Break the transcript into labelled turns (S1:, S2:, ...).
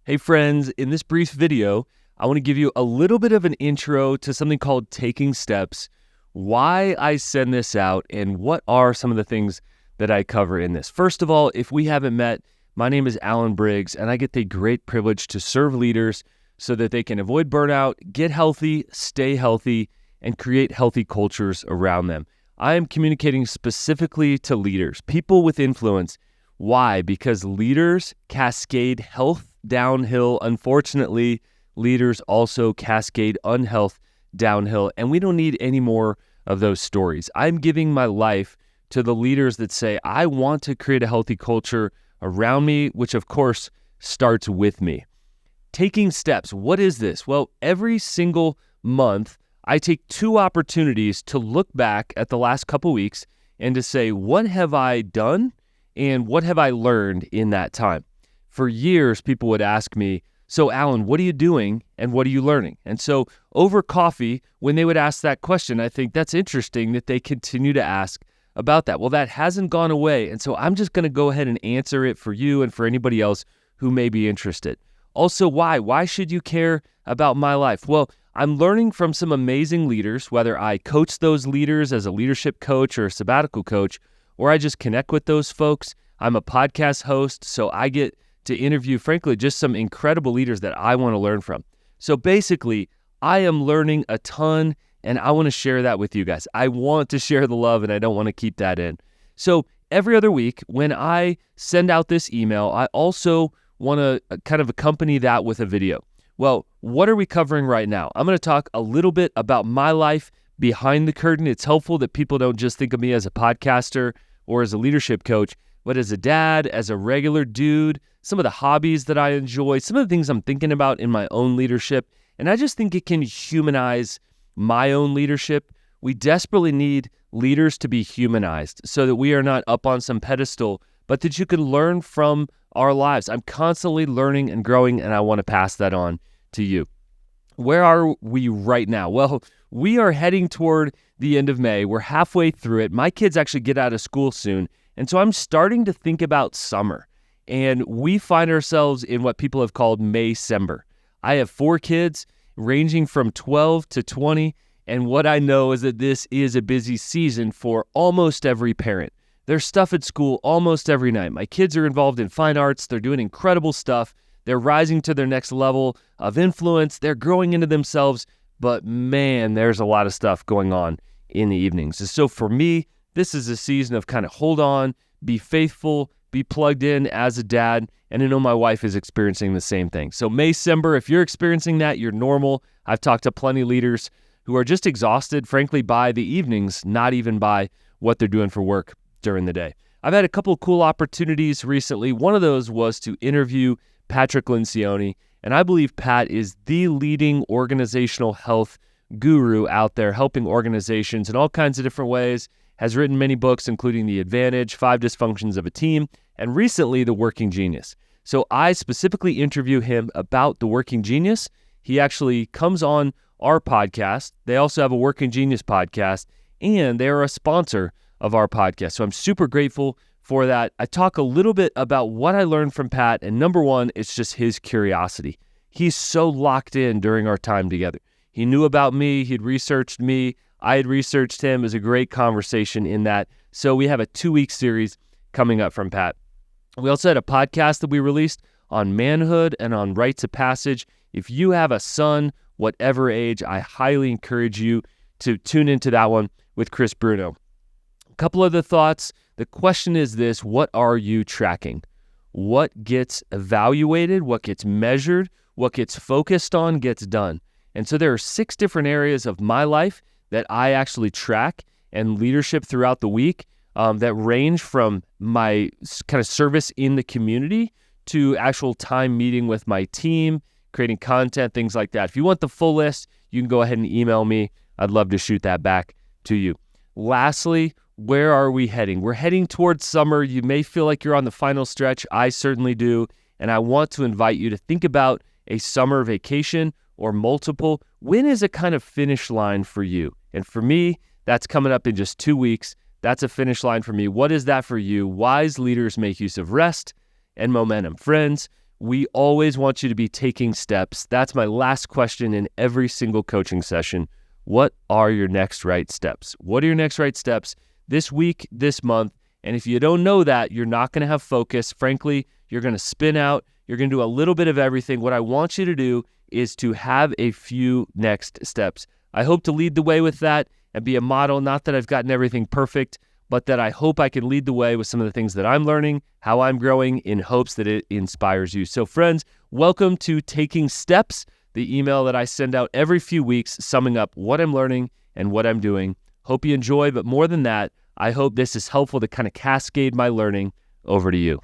S1: Hey friends, in this brief video, I want to give you a little bit of an intro to something called Taking Steps, why I send this out, and what are some of the things that I cover in this. First of all, if we haven't met, my name is Alan Briggs, and I get the great privilege to serve leaders so that they can avoid burnout, get healthy, stay healthy, and create healthy cultures around them. I am communicating specifically to leaders, people with influence. Why? Because leaders cascade health downhill. Unfortunately, leaders also cascade unhealth downhill, and we don't need any more of those stories. I'm giving my life to the leaders that say, I want to create a healthy culture around me, which of course starts with me. Taking steps. What is this? Well, every single month, I take 2 opportunities to look back at the last couple weeks and to say, what have I done and what have I learned in that time? For years, people would ask me, so Alan, what are you doing and what are you learning? And so over coffee, when they would ask that question, I think that's interesting that they continue to ask about that. Well, that hasn't gone away. And so I'm just going to go ahead and answer it for you and for anybody else who may be interested. Also, why? Why should you care about my life? Well, I'm learning from some amazing leaders, whether I coach those leaders as a leadership coach or a sabbatical coach, or I just connect with those folks. I'm a podcast host, so I get to interview, frankly, just some incredible leaders that I want to learn from. So basically, I am learning a ton, and I want to share that with you guys. I want to share the love, and I don't want to keep that in. So every other week, when I send out this email, I also want to kind of accompany that with a video. Well, what are we covering right now? I'm going to talk a little bit about my life behind the curtain. It's helpful that people don't just think of me as a podcaster or as a leadership coach, but as a dad, as a regular dude, some of the hobbies that I enjoy, some of the things I'm thinking about in my own leadership. And I just think it can humanize my own leadership. We desperately need leaders to be humanized so that we are not up on some pedestal, but that you can learn from our lives. I'm constantly learning and growing, and I want to pass that on to you. Where are we right now? Well, we are heading toward the end of May. We're halfway through it. My kids actually get out of school soon, and so I'm starting to think about summer. And we find ourselves in what people have called May-cember. I have 4 kids ranging from 12 to 20, and what I know is that this is a busy season for almost every parent. There's stuff at school almost every night. My kids are involved in fine arts. They're doing incredible stuff. They're rising to their next level of influence. They're growing into themselves. But man, there's a lot of stuff going on in the evenings. And so for me, this is a season of kind of hold on, be faithful, be plugged in as a dad, and I know my wife is experiencing the same thing. So May-cember, if you're experiencing that, you're normal. I've talked to plenty of leaders who are just exhausted, frankly, by the evenings, not even by what they're doing for work during the day. I've had a couple of cool opportunities recently. One of those was to interview Patrick Lencioni, and I believe Pat is the leading organizational health guru out there, helping organizations in all kinds of different ways, has written many books, including The Advantage, 5 Dysfunctions of a Team, and recently, The Working Genius. So I specifically interview him about The Working Genius. He actually comes on our podcast. They also have a Working Genius podcast, and they are a sponsor of our podcast. So I'm super grateful for that. I talk a little bit about what I learned from Pat, and number one, it's just his curiosity. He's so locked in during our time together. He knew about me. He'd researched me. I had researched him. It was a great conversation in that. So we have a 2-week series coming up from Pat. We also had a podcast that we released on manhood and on rites of passage. If you have a son, whatever age, I highly encourage you to tune into that one with Chris Bruno. A couple other thoughts. The question is this: what are you tracking? What gets evaluated? What gets measured? What gets focused on gets done. And so there are 6 different areas of my life that I actually track and leadership throughout the week that range from my kind of service in the community to actual time meeting with my team, creating content, things like that. If you want the full list, you can go ahead and email me. I'd love to shoot that back to you. Lastly, where are we heading? We're heading towards summer. You may feel like you're on the final stretch. I certainly do. And I want to invite you to think about a summer vacation or multiple. When is a kind of finish line for you? And for me, that's coming up in just 2 weeks. That's a finish line for me. What is that for you? Wise leaders make use of rest and momentum. Friends, we always want you to be taking steps. That's my last question in every single coaching session. What are your next right steps? What are your next right steps this week, this month? And if you don't know that, you're not going to have focus. Frankly, you're going to spin out. You're going to do a little bit of everything. What I want you to do is to have a few next steps. I hope to lead the way with that and be a model. Not that I've gotten everything perfect, but that I hope I can lead the way with some of the things that I'm learning, how I'm growing, in hopes that it inspires you. So friends, welcome to Taking Steps, the email that I send out every few weeks, summing up what I'm learning and what I'm doing. Hope you enjoy, but more than that, I hope this is helpful to kind of cascade my learning over to you.